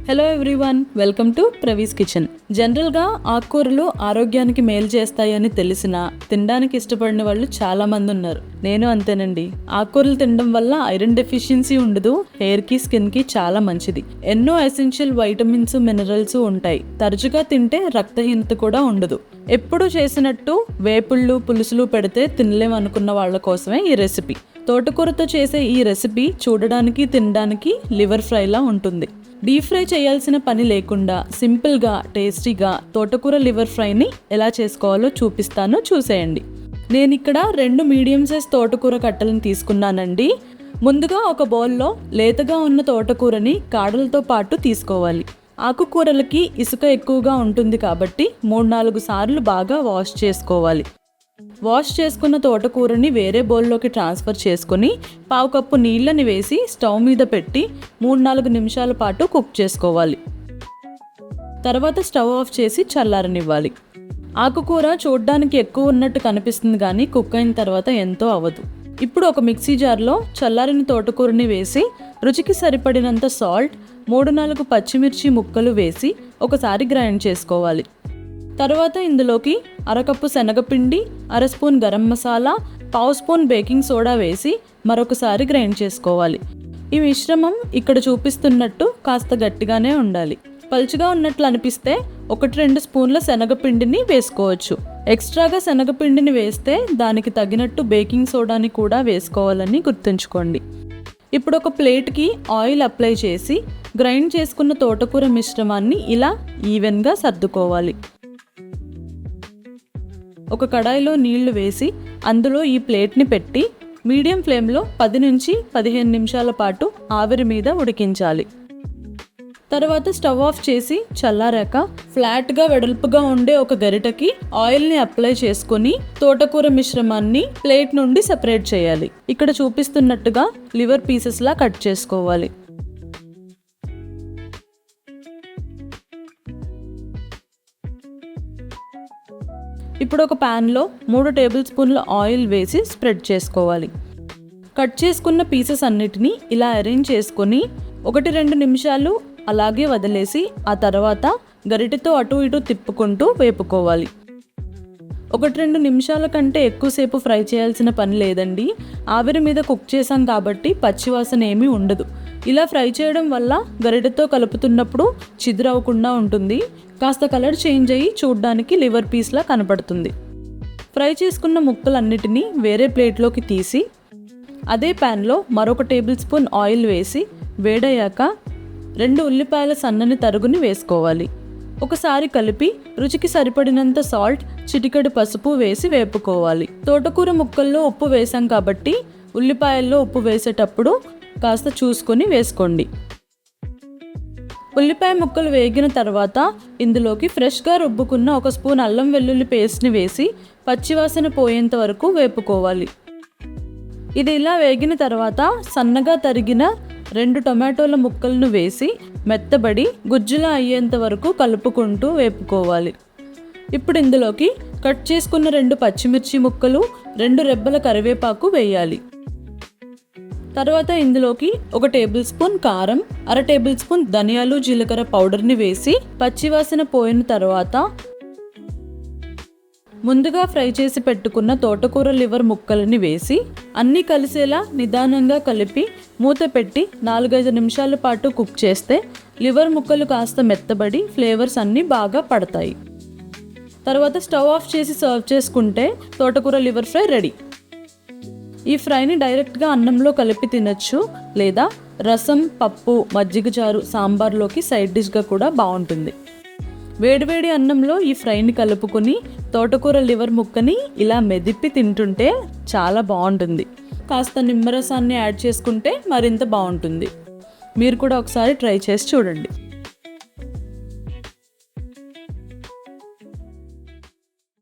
Hello everyone, welcome to ప్రవీస్ kitchen. జనరల్గా ఆకుకూరలు ఆరోగ్యానికి మేలు చేస్తాయని తెలిసినా తినడానికి ఇష్టపడిన వాళ్ళు చాలా మంది ఉన్నారు. నేను అంతేనండి. ఆకుకూరలు తినడం వల్ల ఐరన్ డెఫిషియన్సీ ఉండదు, హెయిర్కి స్కిన్కి చాలా మంచిది. ఎన్నో ఎసెన్షియల్ వైటమిన్స్ మినరల్స్ ఉంటాయి. తరచుగా తింటే రక్తహీనత కూడా ఉండదు. ఎప్పుడు చేసినట్టు వేపుళ్ళు పులుసులు పెడితే తినలేమనుకున్న వాళ్ళ కోసమే ఈ రెసిపీ. తోటకూరతో చేసే ఈ రెసిపీ చూడడానికి తినడానికి లివర్ ఫ్రైలా ఉంటుంది. డీప్ ఫ్రై చేయాల్సిన పని లేకుండా సింపుల్గా టేస్టీగా తోటకూర లివర్ ఫ్రైని ఎలా చేసుకోవాలో చూపిస్తాను, చూసేయండి. నేను ఇక్కడ 2 మీడియం సైజ్ తోటకూర కట్టలను తీసుకున్నానండి. ముందుగా ఒక బౌల్లో లేతగా ఉన్న తోటకూరని కాడలతో పాటు తీసుకోవాలి. ఆకుకూరలకి ఇసుక ఎక్కువగా ఉంటుంది కాబట్టి 3-4 సార్లు బాగా వాష్ చేసుకోవాలి. వాష్ చేసుకున్న తోటకూరని వేరే బౌల్లోకి ట్రాన్స్ఫర్ చేసుకొని 1/2 కప్పు నీళ్ళని వేసి స్టవ్ మీద పెట్టి 3-4 నిమిషాల పాటు కుక్ చేసుకోవాలి. తర్వాత స్టవ్ ఆఫ్ చేసి చల్లారనివ్వాలి. ఆకుకూర చూడ్డానికి ఎక్కువ ఉన్నట్టు కనిపిస్తుంది కానీ కుక్ అయిన తర్వాత ఎంతో అవ్వదు. ఇప్పుడు ఒక మిక్సీ జార్లో చల్లారిన తోటకూరని వేసి రుచికి సరిపడినంత సాల్ట్, 3-4 పచ్చిమిర్చి ముక్కలు వేసి ఒకసారి గ్రైండ్ చేసుకోవాలి. తర్వాత ఇందులోకి 1/2 కప్పు శనగపిండి, 1/2 spoon garam masala, 1/2 spoon baking soda వేసి మరొకసారి గ్రైండ్ చేసుకోవాలి. ఈ మిశ్రమం ఇక్కడ చూపిస్తున్నట్టు కాస్త గట్టిగానే ఉండాలి. పలుచగా ఉన్నట్లు అనిపిస్తే 1-2 స్పూన్ల శనగపిండిని వేసుకోవచ్చు. ఎక్స్ట్రాగా శనగపిండిని వేస్తే దానికి తగినట్టు బేకింగ్ సోడాని కూడా వేసుకోవాలని గుర్తుంచుకోండి. ఇప్పుడు ఒక ప్లేట్కి ఆయిల్ అప్లై చేసి గ్రైండ్ చేసుకున్న తోటకూర మిశ్రమాన్ని ఇలా ఈవెన్గా సర్దుకోవాలి. ఒక కడాయిలో నీళ్లు వేసి అందులో ఈ ప్లేట్ని పెట్టి మీడియం ఫ్లేమ్లో 10-15 నిమిషాల పాటు ఆవిరి మీద ఉడికించాలి. తర్వాత స్టవ్ ఆఫ్ చేసి చల్లారాక ఫ్లాట్గా వెడల్పుగా ఉండే ఒక గరిటకి ఆయిల్ని అప్లై చేసుకొని తోటకూర మిశ్రమాన్ని ప్లేట్ నుండి సెపరేట్ చేయాలి. ఇక్కడ చూపిస్తున్నట్టుగా లివర్ పీసెస్లా కట్ చేసుకోవాలి. ఇప్పుడు ఒక ప్యాన్లో 3 టేబుల్ స్పూన్ల ఆయిల్ వేసి స్ప్రెడ్ చేసుకోవాలి. కట్ చేసుకున్న పీసెస్ అన్నిటినీ ఇలా అరేంజ్ చేసుకొని 1-2 నిమిషాలు అలాగే వదిలేసి ఆ తర్వాత గరిటెతో అటు ఇటు తిప్పుకుంటూ వేపుకోవాలి. 1-2 నిమిషాల కంటే ఎక్కువసేపు ఫ్రై చేయాల్సిన పని లేదండి. ఆవిరి మీద కుక్ చేసాం కాబట్టి పచ్చివాసన ఏమీ ఉండదు. ఇలా ఫ్రై చేయడం వల్ల గరిటెతో కలుపుతున్నప్పుడు చిదురవ్వకుండా ఉంటుంది. కాస్త కలర్ చేంజ్ అయ్యి చూడ్డానికి లివర్ పీస్లా కనపడుతుంది. ఫ్రై చేసుకున్న ముక్కలన్నిటినీ వేరే ప్లేట్లోకి తీసి అదే ప్యాన్లో మరొక టేబుల్ స్పూన్ ఆయిల్ వేసి వేడయ్యాక 2 ఉల్లిపాయల సన్నని తరుగుని వేసుకోవాలి. ఒకసారి కలిపి రుచికి సరిపడినంత సాల్ట్, చిటికెడు పసుపు వేసి వేపుకోవాలి. తోటకూర ముక్కల్లో ఉప్పు వేసాం కాబట్టి ఉల్లిపాయల్లో ఉప్పు వేసేటప్పుడు కాస్త చూసుకొని వేసుకోండి. ఉల్లిపాయ ముక్కలు వేగిన తర్వాత ఇందులోకి ఫ్రెష్గా రుబ్బుకున్న 1 స్పూన్ అల్లం వెల్లుల్లి పేస్ట్ని వేసి పచ్చివాసన పోయేంత వరకు వేపుకోవాలి. ఇది ఇలా వేగిన తర్వాత సన్నగా తరిగిన 2 టొమాటోల ముక్కలను వేసి మెత్తబడి గుజ్జులా అయ్యేంత వరకు కలుపుకుంటూ వేపుకోవాలి. ఇప్పుడు ఇందులోకి కట్ చేసుకున్న 2 పచ్చిమిర్చి ముక్కలు, 2 రెబ్బల కరివేపాకు వేయాలి. తర్వాత ఇందులోకి 1 టేబుల్ స్పూన్ కారం, 1/2 టేబుల్ స్పూన్ ధనియాలు జీలకర్ర పౌడర్ని వేసి పచ్చివాసన పోయిన తర్వాత ముందుగా ఫ్రై చేసి పెట్టుకున్న తోటకూర లివర్ ముక్కలని వేసి అన్నీ కలిసేలా నిదానంగా కలిపి మూత పెట్టి 4-5 నిమిషాల పాటు కుక్ చేస్తే లివర్ ముక్కలు కాస్త మెత్తబడి ఫ్లేవర్స్ అన్నీ బాగా పడతాయి. తర్వాత స్టవ్ ఆఫ్ చేసి సర్వ్ చేసుకుంటే తోటకూర లివర్ ఫ్రై రెడీ. ఈ ఫ్రైని డైరెక్ట్గా అన్నంలో కలిపి తినచ్చు, లేదా రసం, పప్పు, మజ్జిగ చారు, సాంబార్లోకి సైడ్ డిష్గా కూడా బాగుంటుంది. వేడివేడి అన్నంలో ఈ ఫ్రైని కలుపుకొని తోటకూర లివర్ ముక్కని ఇలా మెదిపి తింటుంటే చాలా బాగుంటుంది. కాస్త నిమ్మరసాన్ని యాడ్ చేసుకుంటే మరింత బాగుంటుంది. మీరు కూడా ఒకసారి ట్రై చేసి చూడండి.